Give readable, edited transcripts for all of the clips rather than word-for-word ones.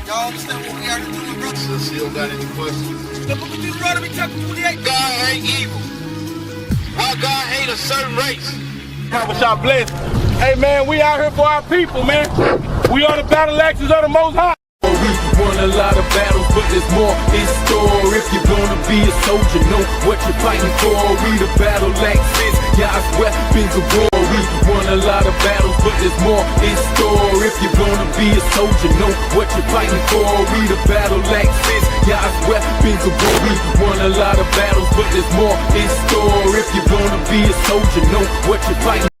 Y'all understand what we are doing, brother? Since you don't got any questions. The book of Deuteronomy chapter 28. God hate evil. Why God hate a certain race? How was y'all blessed? Hey man, we out here for our people, man. We are the battle axes of the Most High. We won a lot of battles, but there's more in store. If you're gonna be a soldier, know what you're fighting for. We the battle axes, God's weapons of war. We won a lot of battles, but there's more in store. If you're gonna be a soldier, know what you're fighting for. We the battle axes, God's weapons of war. We won a lot of battles, but there's more in store. If you're gonna be a soldier, know what you're fighting for.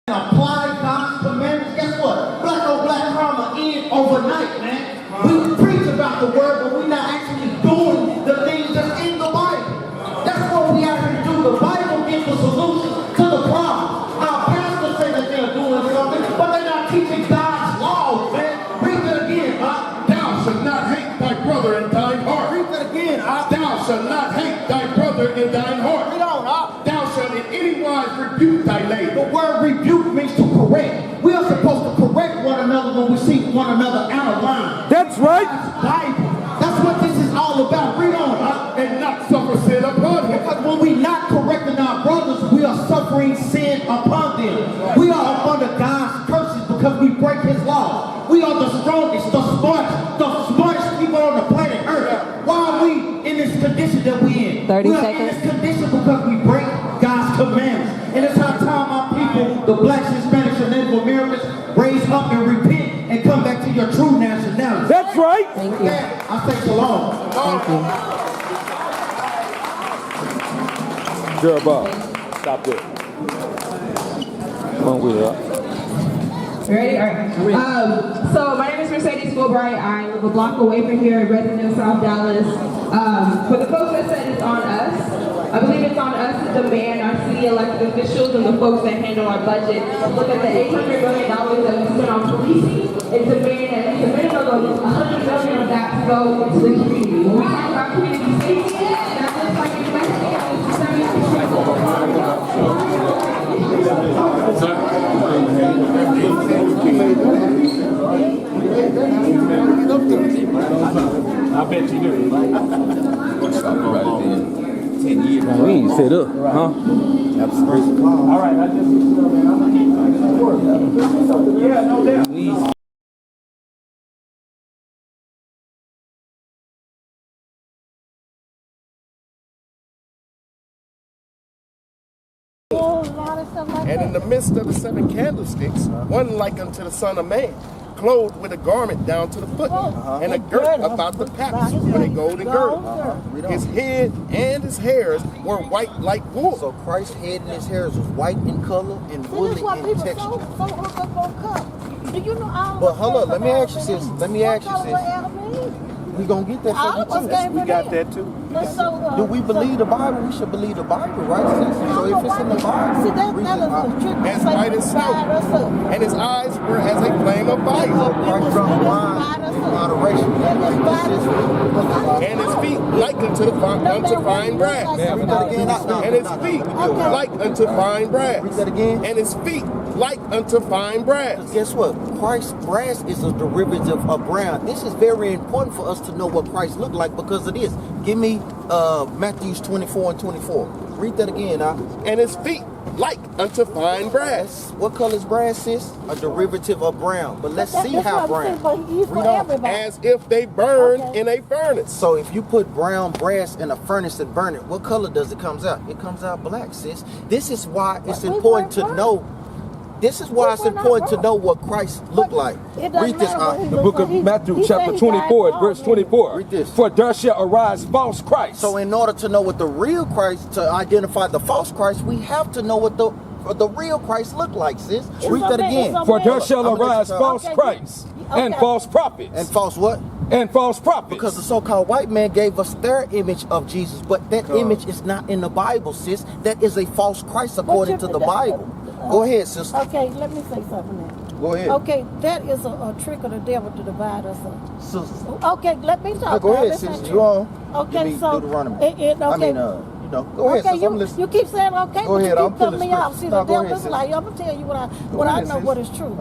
Apply God's commandments. Guess what? Black on black karma end overnight, man. We preach about the word, but we're not actually doing the things that's in the Bible. That's what we have to do. The Bible gives the solution to the problem. Our pastors say that they're doing something, but they're not teaching God's laws, man. Read it again, huh? Thou shalt not hate thy brother in thine heart. Read it again, huh? Thou shalt not hate thy brother in thine heart. Read on, huh? Thou shalt in any wise rebuke thy neighbor. The word rebuke means to correct. We are supposed to correct one another when we see one another out of line. That's right. That's Bible. That's what this is all about. Read on, huh? And not suffer sin upon him. Because when we not correcting our brothers, we are suffering sin upon them. We are up under God's curses because we break his law. We are the strongest, the smartest people on the planet Earth. Why are we in this condition that we in? 30 we are seconds. in this condition because we break God's commandments. And it's our time our people, the blacks, Hispanics, and Native Americans, raise up and repent and come back to your true nationality. That's right. Thank you. I say shalom. Thank you. Jeremiah, stop there. Come on with it. Ready? All right. So my name is Mercedes Fulbright. I live a block away from here in Resident South Dallas. For the folks that said it's on us, I believe it's on us to demand our city elected officials and the folks that handle our budget look at the $800 million that we spend on policing and demand at least a minimum of $100 million of that to go into the community. When we talk about community safety, that looks like investing I bet you do. We ain't set up, huh? Absolutely. All right, I just yeah, no doubt. And in the midst of the seven candlesticks, one like unto the Son of Man, clothed with a garment down to the foot, and a girt about the paps with a golden girdle. His head and his hairs were white like wool. So Christ's head and his hairs was white in color and woolly in texture. So hooked up on cup. Do you know all But hold up, let me ask you, sis. Let me ask you, sis. We gonna get that All of for us you came too. We got that too. Do we believe the Bible? We should believe the Bible, right, sis? So if it's in the Bible, see, that read is it. a trick. As white as snow, and his eyes were as a flame of fire, Christ drunk wine, moderation. and his feet like unto fine brass, Read that again. and his feet like unto fine brass, Read that again. and his feet like unto fine brass. Guess what? Christ's brass is a derivative of brown. This is very important for us to know what Christ looked like because of this. Give me Matthew 24 and 24. Read that again, And his feet like unto fine brass. What color is brass, sis? A derivative of brown. But let's see how brown. He's for everybody. As if they burn in a furnace. So if you put brown brass in a furnace and burn it, what color does it comes out? It comes out black, sis. This is why it's important to know. This is why it's important to know what Christ looked like. Read this, The book of Matthew chapter 24, verse 24. Read this. For there shall arise false Christ. So in order to know what the real Christ, to identify the false Christ, we have to know what the real Christ looked like, sis. Read that again. For there shall arise false Christ, and false prophets. And false what? And false prophets. Because the so-called white man gave us their image of Jesus, but that image is not in the Bible, sis. That is a false Christ according to the Bible. Go ahead, sister. Okay, let me say something now. Go ahead. Okay, that is a trick of the devil to divide us up. Sister. Okay, let me talk. Go ahead, Listen sister. to You on? Okay, Give me so Deuteronomy. okay. I mean, go ahead, Okay, sis. I'm listening. you keep saying okay, Go but ahead, you I'm keep cutting pulling me off. scripture. See, No, the go devil ahead, is sis. like, I'm gonna tell you what I ahead, know sis. what is true.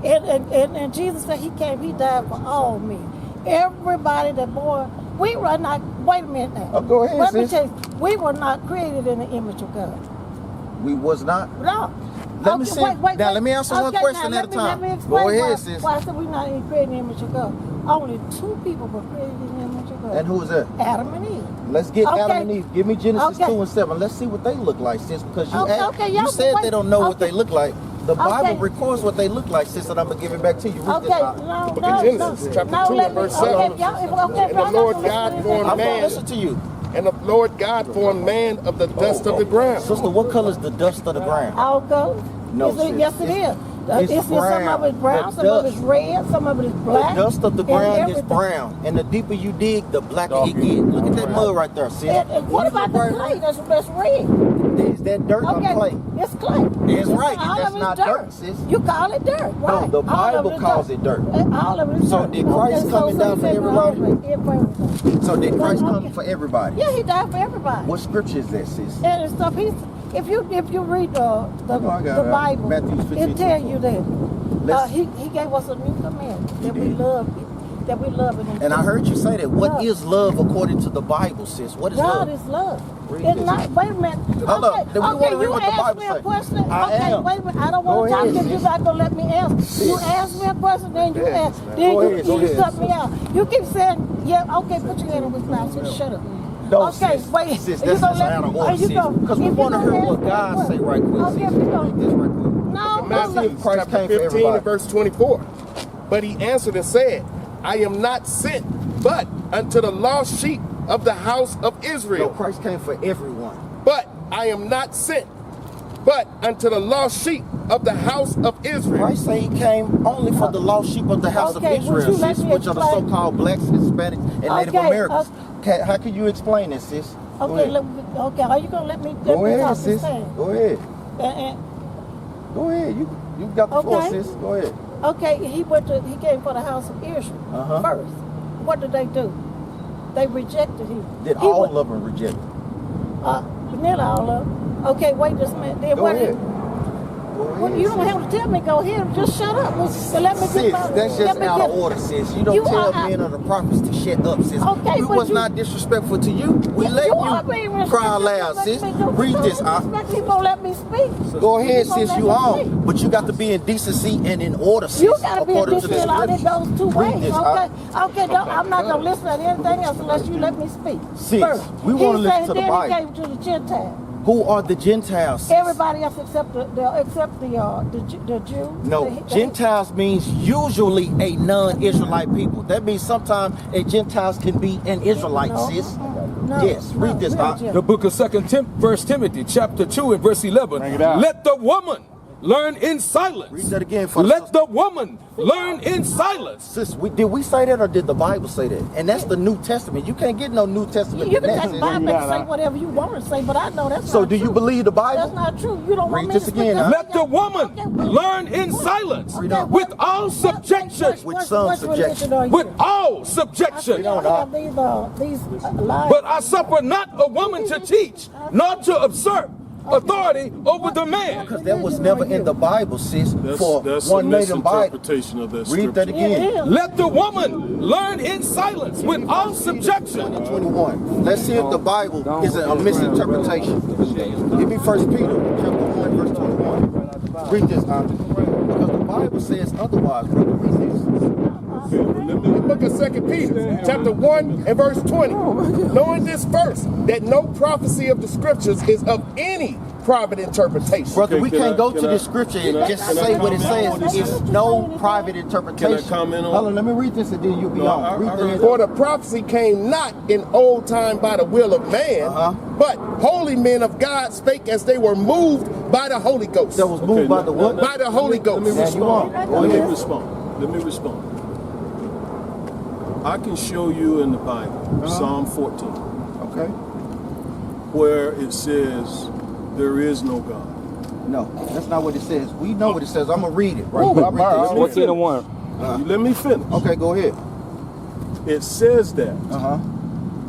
And Jesus said he came, he died for all men. Everybody that born, we were not. Wait a minute now. Go ahead, Let me sis. tell you, we were not created in the image of God. We was not. No. Let me see. Now, let me answer one question at a time. Let me explain Go ahead, why, sis. why I said we're not created in the image of God. Only 2 people were created in the image of God. And who is that? Adam and Eve. Let's get Okay. Adam and Eve. Give me Genesis Okay. 2 and 7. Let's see what they look like, sis. Because you, Okay, y'all you said wait. they don't know what Okay. they look like. The Bible Okay. records what they look like, sis, and I'm going to give it back to you. Read Okay, this out. no, Book of Genesis, chapter 2 and verse 7. Okay, y'all, okay, And the Lord God formed I'm going to man, listen to you. and the Lord God formed man of the dust of the ground. Sister, what color is the dust of the ground? All colors? No, sis. Yes, it is. It's Some of it's brown, The some of it's dust. red, some of it is black. The dust of the and ground is everything. brown. And the deeper you dig, the blacker it gets. Look at that mud right there, sis. And what about the clay? That's red. Is that dirt Okay, or clay? it's clay. It's right. All That's of it's not dirt, sis. You call it dirt. Why? the All of Bible it is calls it dirt. All of it is So dirt. did Christ coming down for he said everybody? for everybody. So did Christ Okay. come for everybody? Yeah, he died for everybody. What scripture is that, sis? And stuff. If you read I got the it. Bible, Matthew 15, it tells you that Let's- he gave us a new commandment that we did. love it. And I heard you say that. What Love. is love according to the Bible, sis? What is God love? is love. Read It's this. not. Wait a minute. Hold up. Then we wanna read you what the asked Bible me a say. question. I Okay, am. wait a minute. I don't Go want to talk ahead, if you're sis. not gonna let me answer. You asked me a question, then you asked. Then Go you ahead, go ahead, shut me out. You keep saying, yeah, okay, put your hand on his mouth. So shut up. No, Okay, sis. wait. Sis, You that's gonna just let- out of are order, you sis. gonna- Because we if you want to gonna hear what ask me a God say right quick, Okay, sis. if you gonna- Read this right quick. No, Matthew Christ chapter came for 15 everybody. and verse 24. But he answered and said, I am not sent but unto the lost sheep of the house of No, Israel. Christ came for everyone. But I am not sent but unto the lost sheep of the house of Israel. Christ said he came only for the lost sheep of the house Okay, of would Israel, you let sis, me which are the explain? so-called blacks, Hispanics, and Native Okay, Americans. How can you explain this, sis? Go Okay, ahead. okay. Are you gonna let me? Go ahead, talk sis. this thing? Go ahead. And, Go ahead. You got the floor, Okay. sis. Go ahead. okay, he came for the house of Israel first. What did they do? They rejected him. Did He all was- of them reject him? Nearly all of them. Okay, wait just a minute. Then Go what? ahead. Well, you don't have to tell me go ahead. Just shut up. And let me Sis, get my, that's let just me out get, of order, sis. You don't You tell are- men of the prophets to shut up, sis. Okay, we but was you- not disrespectful to you. We let you are being you cry respectful. loud, Let sis. me go- Read this. You won't let me speak. Go ahead, You won't sis. let You me on. speak. But you got to be in decency and in order, sis. You gotta be according to the disciplined. It scriptures. goes two Read ways. this, Okay, okay. I'm not gonna listen to anything else unless you let me speak. Sis, First, we he wanna listen said to the then Bible. He came to the Gentiles. Who are the Gentiles? sis? Everybody else except the Jew. No, Gentiles means usually a non-Israelite people. That means sometimes a Gentiles can be an Israelite, No, sis. no, Yes, read this, we're Doc. Jew. The book of 1 Timothy, chapter 2 and verse 11. Bring it out. Let the woman learn in silence. Read that again for Let the woman learn in silence. Sis, did we say that or did the Bible say that? And that's the New Testament. You can't get no New Testament You than can that, take sis. Bible and say whatever you want to say, but I know that's So not do true. you believe the Bible? That's not true. You don't Read want me this to speak. again, That's huh? Let the woman Okay, learn in silence Okay, with all subjection. With some what subjection. religion are you? With all I subjection. see y'all have these lies. But I suffer not a woman to teach, nor to usurp authority over the man. Because that was never in the Bible, sis. For That's one a nation Bible. misinterpretation of that Read that scripture. again. It is. Let the woman learn in silence with all subjection. 21. Let's see if the Bible is a misinterpretation. Give me 1 Peter chapter 1, verse 21. Read this, huh? Because the Bible says otherwise, brother. Read this. The book of 2 Peter, chapter 1 and verse 20. Knowing this first, that no prophecy of the scriptures is of any private interpretation. Brother, we can can't I- go can to I- the scripture can and I- just can I say what it comment says. on It's no private interpretation. Can I comment on Hold on, let me read this and then you'll be No, on. I- Read I the heard- For the prophecy came not in old time by the will of man, but holy men of God spake as they were moved by the Holy Ghost. that was moved by the what? By the Holy Ghost. Now you on. Go Let me ahead. respond. Let me respond. I can show you in the Bible, Psalm 14, Okay. where it says, there is no God. No, that's not what it says. We know what it says. I'm gonna read it. Right. Oh, quick. Read this. 14 and 1. You let me finish. Okay, go ahead. It says that, Uh-huh.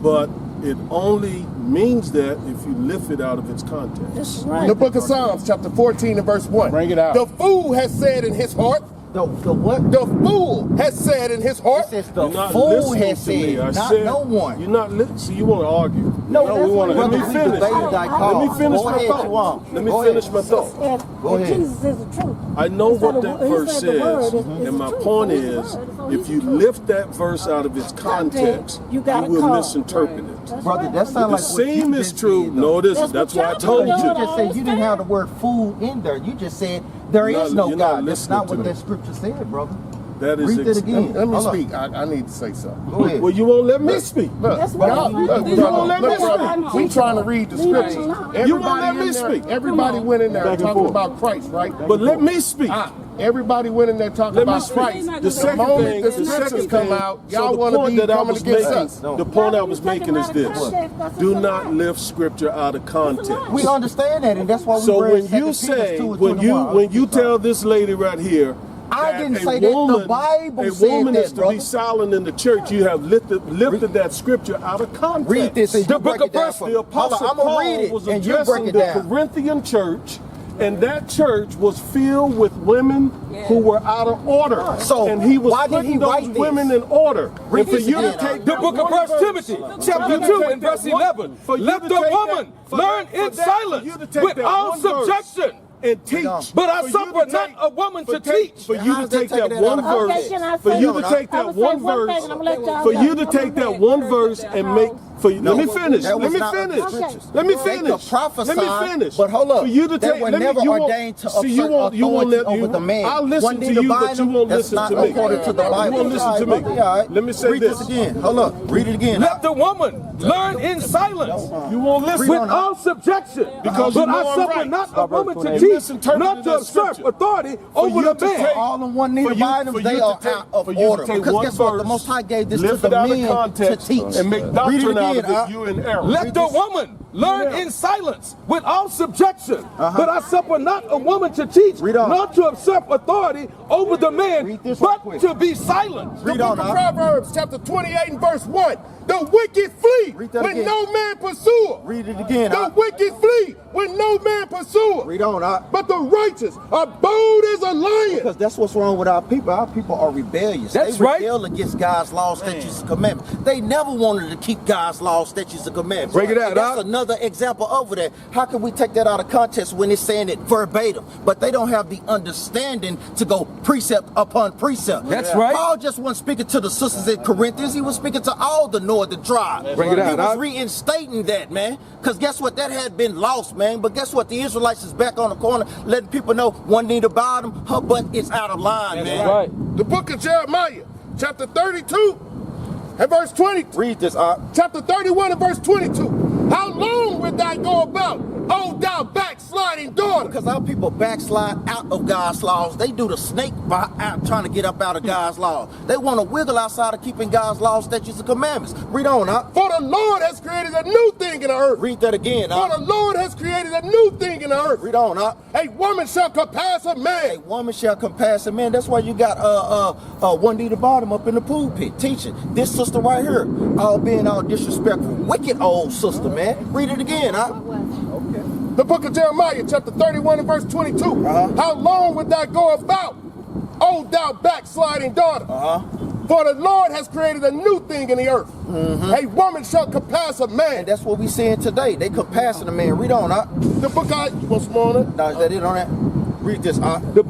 but it only means that if you lift it out of its context. That's right. The book of Psalms, chapter 14 and verse 1. Bring it out. The fool has said in his heart, The what? the fool has said in his heart, It says the You're not fool listening has to me. said, I not said, no one. You're not listening. See, you want to argue. No, we want to. Let me Brother, we finish. debated thy Let cause. me finish Go my ahead, thought. Shawan. Let me Go finish ahead. my thought. Go ahead. Jesus is the truth. I know Instead what of- that he verse said the word says, is and the my truth. point He's the is, word, so if he's you the truth. lift that verse out of its context, You got you a will cause. misinterpret it. That's Brother, right. that sounds The like what same you is just true. did, No, though. it isn't. That's That's what why I y'all told do. You you. just said you didn't have the word fool in there. You just said there You're is not- no you're not God. That's listening not to what me. that scripture said, brother. That is Read it again. let me Hold up. speak. I need to say something. Go ahead. Well, you won't let me speak. Look, That's what y'all- I'm look, saying. brother, You won't let me look, brother, speak. we trying to read the Leave it scriptures. alone. You won't Everybody let me in there, speak. everybody went in there Back and talking forth. about Christ, right? But let me speak. Everybody went in there talking Let me about speak. Christ. The The second moment thing, the the scriptures second come thing, out, so y'all the want to point be that I coming was against making, us. the point I was making is this: do not lift scripture out of context. We understand that, and that's why we So read when 2 you Peter say, 2 and when 21. you tell this lady right here, I that didn't a say that. The woman- Bible a said woman that, is to brother. be silent in the church, you have lifted that scripture out of context. Read this and The you break book it down of for the me. Apostle Hold on, I'ma Paul read it was and you break addressing it the down. Corinthian church, and that church was filled with women who were out of order. So, and he was why did putting he those write this? women in order. Read And for this you to again, take The book of one 1 Timothy, chapter 2 and verse 11. Let the woman learn in silence with all subjection. and teach. But I For you suffer to not take- a woman for to take- teach. For you How to is that take taking that it out one of verse, context? Okay, can I for say you something? to take I'm that gonna say one one verse, thing and I'm gonna let y'all for go. you to take that one verse and make, for you, let me finish, that let was me not finish, the scriptures. let me They finish, could prophesy, let me finish. but hold up, For you to they take, were let me, never you won't- ordained to see, you assert won't, you won't authority let, you, over the man. I'll listen One to need to you, bind but you them. won't That's listen not to me. according to the Bible. You won't listen to me. All right. Let me say Read this. this again. Hold up. Read it again. Let the woman learn in silence You won't listen. with all subjection. Because but you know I I'm suffer right. not a woman to You teach, misinterpreted not to that usurp scripture. authority over you the to man. take- All in one need For to you- bind them, for they you to are take- out of for you to order. take Because one guess what? The verse, Most High gave this to lift the it out of men to context teach. and make Read it doctrine out again. of it, you in error. Let the woman learn in silence with all subjection. But I suffer not a woman to teach, Read on. not to usurp authority over the man, Read this right but quick. to be silent. Read The on. book of Proverbs, chapter 28 and verse 1. The wicked flee Read that when again. no man pursue. Read it again. The wicked flee when no man pursue. Read on. But the righteous are bold as a lion. Because that's what's wrong with our people. Our people are rebellious. That's they right. rebel against God's laws, statutes, and commandments. They never wanted to keep God's laws, statutes, and commandments. Break it out, And that's Doc. another example of that. How can we take that out of context when it's saying it verbatim? But they don't have the understanding to go precept upon precept. That's right. Paul just wasn't speaking to the sisters in Corinthians. He was speaking to all the northern tribes. Bring it out, He was Doc. reinstating that, man. Because guess what? That had been lost, man. But guess what? The Israelites is back on the corner, letting people know one thing about them, her butt is out of line, man. Right. The book of Jeremiah, chapter 32 and verse 20. Read this, Chapter 31 and verse 22. How long wilt thou go about, O thou backsliding daughter? Because our people backslide out of God's laws. They do the snake by out trying to get up out of God's laws. They want to wiggle outside of keeping God's laws, statutes, and commandments. Read on, For the Lord has created a new thing in the earth. Read that again, For the Lord has created a new thing in the earth. Read on, A woman shall compass a A man. woman shall compass a man. That's why you got one D the bottom up in the pulpit teaching. This sister right here, all being all disrespectful, wicked old sister, man. Read it again, The book of Jeremiah, chapter 31 and verse 22. How long wilt thou go about, O thou backsliding daughter? For the Lord has created a new thing in the earth. A woman shall compass a man. And that's what we seeing today. They compassing a man. Read on, The book of, you want some more on it? Now, is that it on that? Read this, The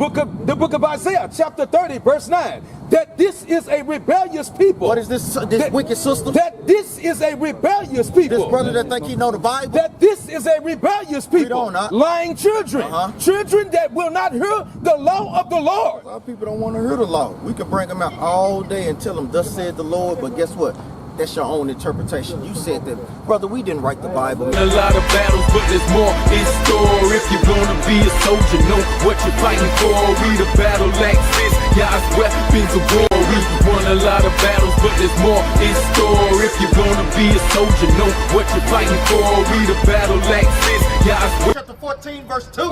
book of Isaiah, chapter 30, verse 9. That this is a rebellious people. What is this wicked sister? That this is a rebellious people. This brother that think he know the Bible? That this is a rebellious people. on, lying children. Children that will not hear the law of the Lord. A lot of people don't want to hear the law. We can bring them out all day and tell them, thus said the Lord, but guess what? that's your own interpretation. You said that, brother, we didn't write the Bible. A lot of battles, but there's more in store. If you're gonna be a soldier, know what you're fighting for. We the battle axes, God's weapons of war. We won a lot of battles, but there's more in store. If you're gonna be a soldier, know what you're fighting for. We the battle axes, God's weapons. Chapter 14, verse 2.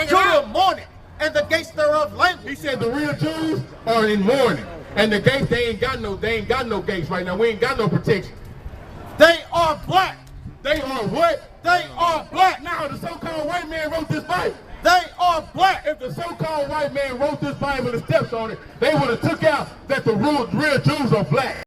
Judah mourning, and the gates thereof languish. He said the real Jews are in mourning. And the gates, they ain't got no gates right now. We ain't got no protection. They are black. They are what? They are black. Now the so-called white man wrote this Bible. They are black. If the so-called white man wrote this Bible and steps on it, they would have took out that the real Jews are black.